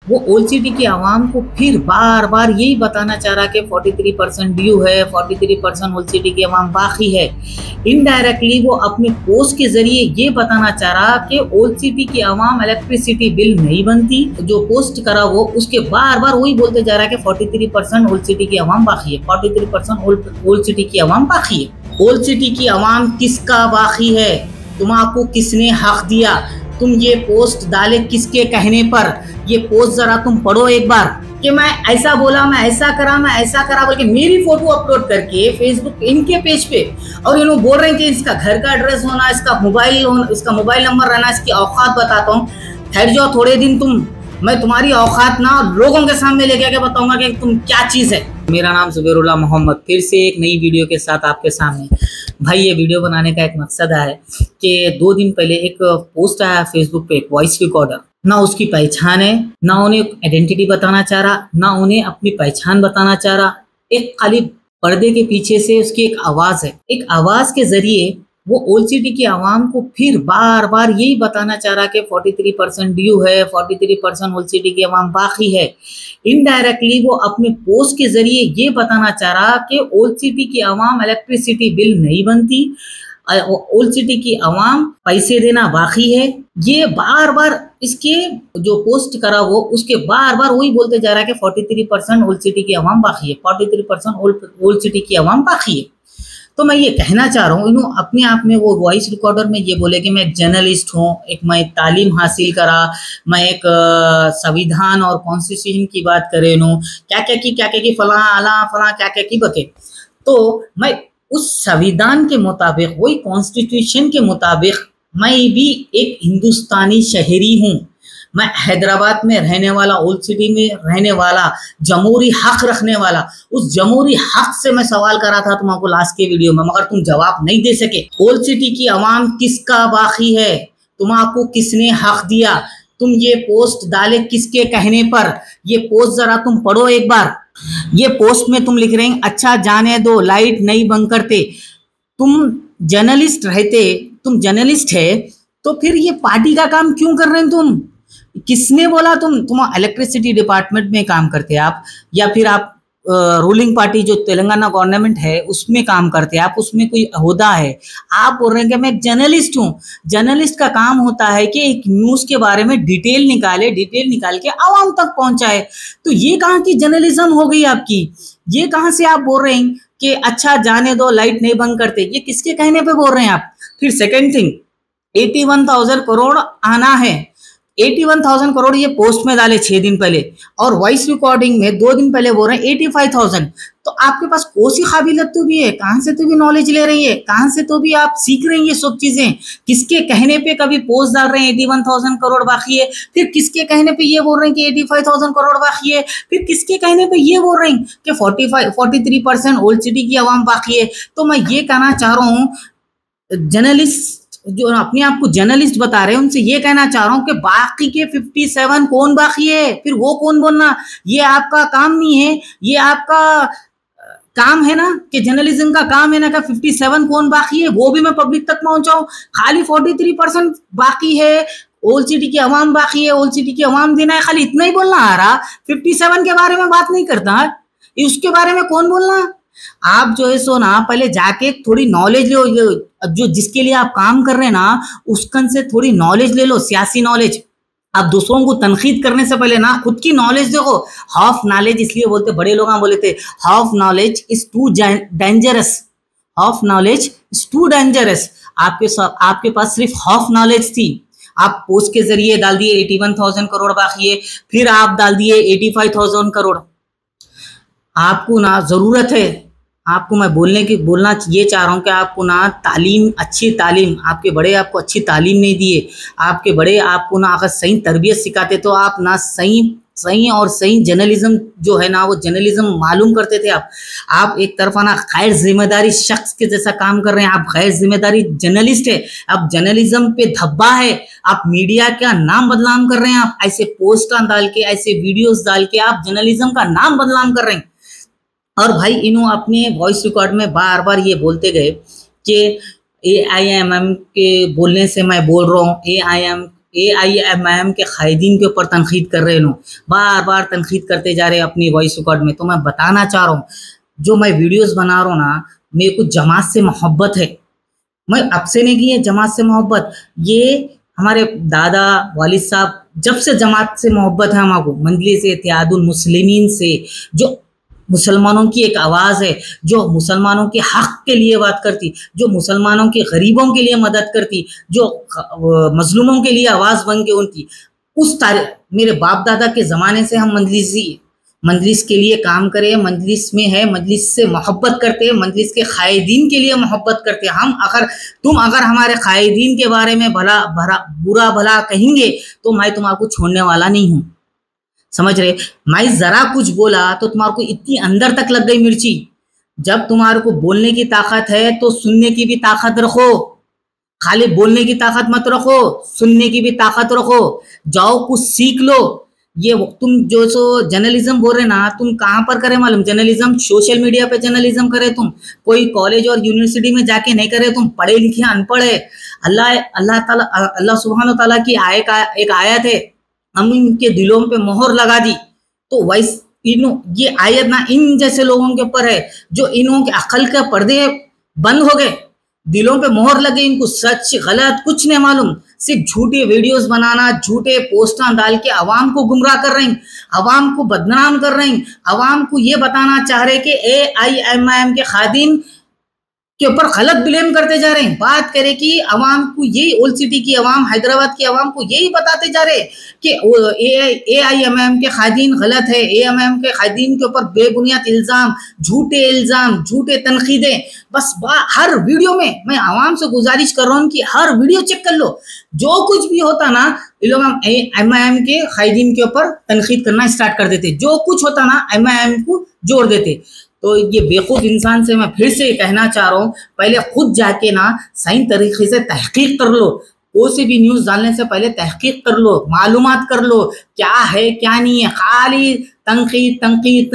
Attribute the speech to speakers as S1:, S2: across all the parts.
S1: वो ओल्ड की आवाम को फिर बार बार यही बताना चाह रहा कि 43% ड्यू है, 43% ओल्ड की आवाम बाकी है। इनडायरेक्टली वो अपने पोस्ट के जरिए ये बताना चाह रहा कि ओल्ड की आवाम इलेक्ट्रिसिटी बिल नहीं बनती। जो पोस्ट करा वो उसके बार बार वही बोलते जा रहा है कि 43% ओल्ड की आवाम बाकी है, 43% ओल्ड की आवाम बाकी है। ओल्ड की आवाम किसका बाकी है? तुमको किसने हक दिया? तुम ये पोस्ट डाले किसके कहने पर? ये पोस्ट जरा तुम पढ़ो एक बार कि मैं ऐसा बोला, मैं ऐसा करा, मैं ऐसा करा बोल के मेरी फोटो अपलोड करके फेसबुक इनके पेज पे, और इन्होंने बोल रहे हैं कि इसका घर का एड्रेस होना, इसका मोबाइल नंबर रहना, इसकी औकात बताता हूँ। ठहर जाओ थोड़े दिन, मैं तुम्हारी औकात ना लोगों के सामने लेके आके बताऊंगा कि तुम क्या चीज है। मेरा नाम जुबैरुल्लाह मोहम्मद, फिर से एक नई वीडियो के साथ आपके सामने। भाई ये वीडियो बनाने का एक मकसद है कि 2 दिन पहले एक पोस्ट आया फेसबुक पे, एक वॉइस रिकॉर्डर, ना उसकी पहचान है, ना उन्हें आइडेंटिटी बताना चाह रहा, ना उन्हें अपनी पहचान बताना चाह रहा। एक खाली पर्दे के पीछे से उसकी एक आवाज है, एक आवाज के जरिए वो ओल्ड की आवाम को फिर बार बार यही बताना चाह रहा कि 43% ड्यू है, 43% ओल्ड की आवाम बाकी है। इनडायरेक्टली वो अपने पोस्ट के जरिए ये बताना चाह रहा कि ओल्ड की आवाम इलेक्ट्रिसिटी बिल नहीं बनती, ओल्ड की आवाम पैसे देना बाकी है। ये बार बार इसके जो पोस्ट करा वो उसके बार बार वही बोलते जा रहा है कि 43% ओल्ड की आवाम बाकी है, 43% ओल्ड की आवाम बाकी है। तो मैं ये कहना चाह रहा हूँ, इन्हों अपने आप में वो वॉइस रिकॉर्डर में ये बोले कि मैं एक जर्नलिस्ट हूँ, एक मैं तालीम हासिल करा, मैं एक संविधान और कॉन्स्टिट्यूशन की बात करे, नो क्या क्या की फला अला फला क्या की बके। तो मैं उस संविधान के मुताबिक, वही कॉन्स्टिट्यूशन के मुताबिक मैं भी एक हिंदुस्तानी शहरी हूँ। मैं हैदराबाद में रहने वाला, ओल्ड सिटी में रहने वाला, जमहूरी हक रखने वाला, उस जमहूरी हक से मैं सवाल करा था तुमको लास्ट के वीडियो में, मगर तुम जवाब नहीं दे सके। ओल्ड सिटी की आवाम किसका बाकी है? तुमको किसने हक दिया? तुम ये पोस्ट डाले किसके कहने पर? ये पोस्ट जरा तुम पढ़ो एक बार। ये पोस्ट में तुम लिख रहे हैं, अच्छा जाने दो लाइट नहीं बंद करते। तुम जर्नलिस्ट रहते, तुम जर्नलिस्ट है तो फिर ये पार्टी का काम क्यों कर रहे हैं तुम? किसने बोला तुम इलेक्ट्रिसिटी डिपार्टमेंट में काम करते आप, या फिर आप रूलिंग पार्टी जो तेलंगाना गवर्नमेंट है उसमें काम करते हैं, आप उसमें कोई ओहदा है? आप बोल रहे हैं कि मैं एक जर्नलिस्ट हूँ। जर्नलिस्ट का काम होता है कि एक न्यूज़ के बारे में डिटेल निकाल के आवाम तक पहुंचाए। तो ये कहाँ की जर्नलिज्म हो गई आपकी? ये कहाँ से आप बोल रहे हैं कि अच्छा जाने दो लाइट नहीं बंद करते? ये किसके कहने पे बोल रहे हैं आप? फिर सेकेंड थिंग, 81,000 करोड़ आना है। 81,000 करोड़ ये पोस्ट में डाले 6 दिन पहले, और वॉइस रिकॉर्डिंग में 2 दिन पहले बोल रहे हैं 85,000। तो आपके पास कौन सी काबिलियत तो भी है? कहाँ से तो भी नॉलेज ले रही है? कहाँ से तो भी आप सीख रही हैं ये सब चीजें? किसके कहने पे कभी पोस्ट डाल रहे हैं 81,000 करोड़ बाकी है, फिर किसके कहने पे ये बोल रहे हैं कि 85,000 करोड़ बाकी है, फिर किसके कहने पे ये बोल रहे हैं कि 43% ओल्ड सिटी की आवाम बाकी है। तो मैं ये कहना चाह रहा हूँ, जर्नलिस्ट जो अपने आप को जर्नलिस्ट बता रहे हैं उनसे ये कहना चाह रहा हूँ कि बाकी के 57 कौन बाकी है? फिर वो कौन बोलना? ये आपका काम नहीं है, ये आपका काम है ना कि जर्नलिज्म का काम है ना कि 57 कौन बाकी है वो भी मैं पब्लिक तक पहुंचाऊं। खाली 43% बाकी है, ओल्ड सिटी की आवाम बाकी है, ओल्ड सिटी की आवाम देना है, खाली इतना ही बोलना आ रहा। 57 के बारे में बात नहीं करता है, उसके बारे में कौन बोलना? आप जो है सो ना पहले जाके थोड़ी नॉलेज लो, जो जिसके लिए आप काम कर रहे हैं ना उसकन से थोड़ी नॉलेज ले लो, सियासी नॉलेज। आप दूसरों को तनकीद करने से पहले ना खुद की नॉलेज देखो। हाफ नॉलेज इसलिए बोलते, बड़े लोग बोले थे half knowledge is too dangerous, half knowledge is too dangerous. आपके पास सिर्फ हाफ नॉलेज थी। आप पोस्ट के जरिए डाल दिए 81,000 करोड़ बाकी है, फिर आप डाल दिए 85,000 करोड़। आपको ना जरूरत है, आपको मैं बोलना ये चाह रहा हूँ कि आपको ना तालीम, अच्छी तालीम, आपके बड़े आपको अच्छी तालीम नहीं दिए। आपके बड़े आपको ना अगर सही तरबियत सिखाते तो आप ना सही जर्नलिज्म जो है ना वो जर्नलिज्म मालूम करते थे। आप एक तरफा ना गैर जिम्मेदारी शख्स के जैसा काम कर रहे हैं। आप गैर जिम्मेदारी जर्नलिस्ट है, आप जर्नलिज्म पे धब्बा है, आप मीडिया का नाम बदनाम कर रहे हैं। आप ऐसे पोस्टर डाल के, ऐसे वीडियोस डाल के आप जर्नलिज्म का नाम बदनाम कर रहे हैं। और भाई इन्हों अपने वॉइस रिकॉर्ड में बार बार ये बोलते गए कि AIMM के बोलने से मैं बोल रहा हूँ, AIMIM के कायदीन के ऊपर तनकीद कर रहे हो, बार बार तनकीद करते जा रहे हैं अपनी वॉइस रिकॉर्ड में। तो मैं बताना चाह रहा हूँ, जो मैं वीडियोस बना रहा हूँ ना, मेरे को जमात से मोहब्बत है। मैं अब से नहीं की है जमात से मोहब्बत, ये हमारे दादा वालिद साहब जब से जमात से मोहब्बत है हमको, मंजलिस इत्तेहादुल मुस्लिमीन से, जो मुसलमानों की एक आवाज़ है, जो मुसलमानों के हक के लिए बात करती, जो मुसलमानों के गरीबों के लिए मदद करती, जो मजलूमों के लिए आवाज़ बन के उनकी, उस तारीख मेरे बाप दादा के ज़माने से हम मंजलिस के लिए काम करें, मंजलिस में है, मंजलिस से मोहब्बत करते हैं, मंजलिस के कायदीन के लिए मोहब्बत करते हैं। तुम अगर हमारे कायदीन के बारे में बुरा भला कहेंगे तो मैं तुम्हारे छोड़ने वाला नहीं हूँ, समझ रहे। मैं जरा कुछ बोला तो तुम्हारे को इतनी अंदर तक लग गई मिर्ची। जब तुम्हारे को बोलने की ताकत है तो सुनने की भी ताकत रखो, खाली बोलने की ताकत मत रखो, सुनने की भी ताकत रखो। जाओ कुछ सीख लो। ये तुम जो सो जर्नलिज्म बोल रहे ना, तुम कहाँ पर करे मालूम? जर्नलिज्म सोशल मीडिया पे जर्नलिज्म करे, तुम कोई कॉलेज और यूनिवर्सिटी में जाके नहीं करे, तुम पढ़े लिखे अनपढ़ है। अल्लाह सुब्हान ताला की एक आयत है, हम इनके दिलों पे मोहर लगा दी। तो वैसे ये आयत ना इन जैसे लोगों के ऊपर है जो इन्हों के अकल के पर्दे बंद हो गए, दिलों पे मोहर लगे, इनको सच गलत कुछ नहीं मालूम, सिर्फ झूठे वीडियोस बनाना, झूठे पोस्टर डाल के अवाम को गुमराह कर रहे हैं, अवाम को बदनाम कर रहे हैं, अवाम को ये बताना चाह रहे कि AIMIM के खादिम के ऊपर गलत ब्लेम करते जा रहे हैं। बात करें कि अवाम को यही ओल्ड सिटी की अवाम, हैदराबाद की अवाम को यही बताते जा रहे हैं कि AIMIM के खादीन गलत है, AIMIM के खादीन के ऊपर बेबुनियाद इल्ज़ाम, झूठे तनकीदें। बस हर वीडियो में मैं अवाम से गुजारिश कर रहा हूँ कि हर वीडियो चेक कर लो, जो कुछ भी होता ना ये लोग हम AIMIM के खादीन के ऊपर तनकीद करना स्टार्ट कर देते, जो कुछ होता ना AIMIM को जोड़ देते। तो ये बेवकूफ़ इंसान से मैं फिर से कहना चाह रहा हूँ, पहले खुद जाके ना सही तरीके से तहकीक कर लो। कोई से भी न्यूज़ डालने से पहले तहकीक कर लो, मालूमात कर लो क्या है क्या नहीं है। खाली तनकीद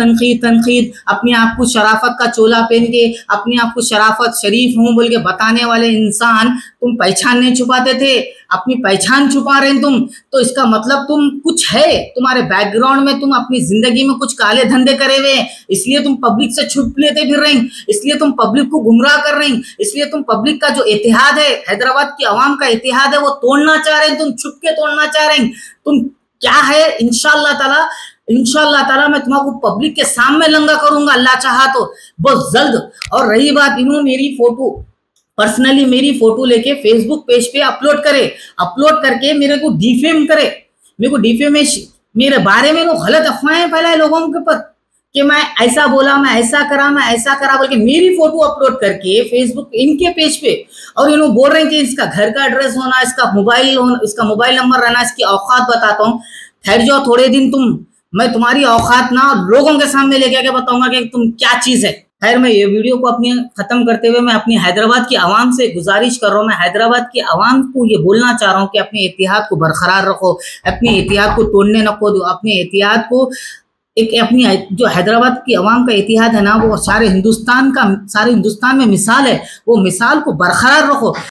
S1: अपने आप को शराफत का चोला पहन के, अपने आप को शराफत शरीफ हूँ बोल के बताने वाले इंसान, तुम पहचान नहीं छुपाते थे, अपनी पहचान छुपा रहे तुम। तो इसका मतलब तुम कुछ है, तुम्हारे बैकग्राउंड में तुम अपनी जिंदगी में कुछ काले धंधे करे हुए, इसलिए तुम पब्लिक से छुप लेते फिर रहे, इसलिए तुम पब्लिक को गुमराह कर रहे, इसलिए तुम पब्लिक का जो इत्तेहाद है, हैदराबाद की आवाम का इत्तेहाद है, वो तोड़ना चाह रहे हैं, तुम छुप के तोड़ना चाह रहे हैं। तुम क्या है, इंशाअल्लाह ताला मैं तुम्हारा पब्लिक के सामने लंगा करूंगा, अल्लाह चाहा तो बहुत जल्द। और रही बात, इन्होंने मेरी फोटो पर्सनली मेरी फोटो लेके फेसबुक पेज पे अपलोड करके मेरे को डिफेम करे, मेरे को डिफेमेशन, मेरे बारे में गलत अफवाहें फैलाए लोगों के ऊपर कि मैं ऐसा बोला, मैं ऐसा करा बोल के मेरी फोटो अपलोड करके फेसबुक इनके पेज पे। और इन्होंने बोल रहे हैं कि इसका घर का एड्रेस होना, इसका मोबाइल नंबर रहना, इसकी औकात बताता हूँ। ठहर जाओ थोड़े दिन, मैं तुम्हारी औकात ना लोगों के सामने लेके आके बताऊंगा कि तुम क्या चीज है। खैर, मैं ये वीडियो को अपनी खत्म करते हुए मैं अपनी हैदराबाद की आवाम से गुजारिश कर रहा हूँ, मैं हैदराबाद की आवाम को ये बोलना चाह रहा हूँ कि अपने इत्तेहाद को बरकरार रखो, अपने इत्तेहाद को तोड़ने न दो, अपने इत्तेहाद को अपनी जो हैदराबाद की आवाम का इत्तेहाद है ना, वो सारे हिंदुस्तान में मिसाल है, वो मिसाल को बरकरार रखो।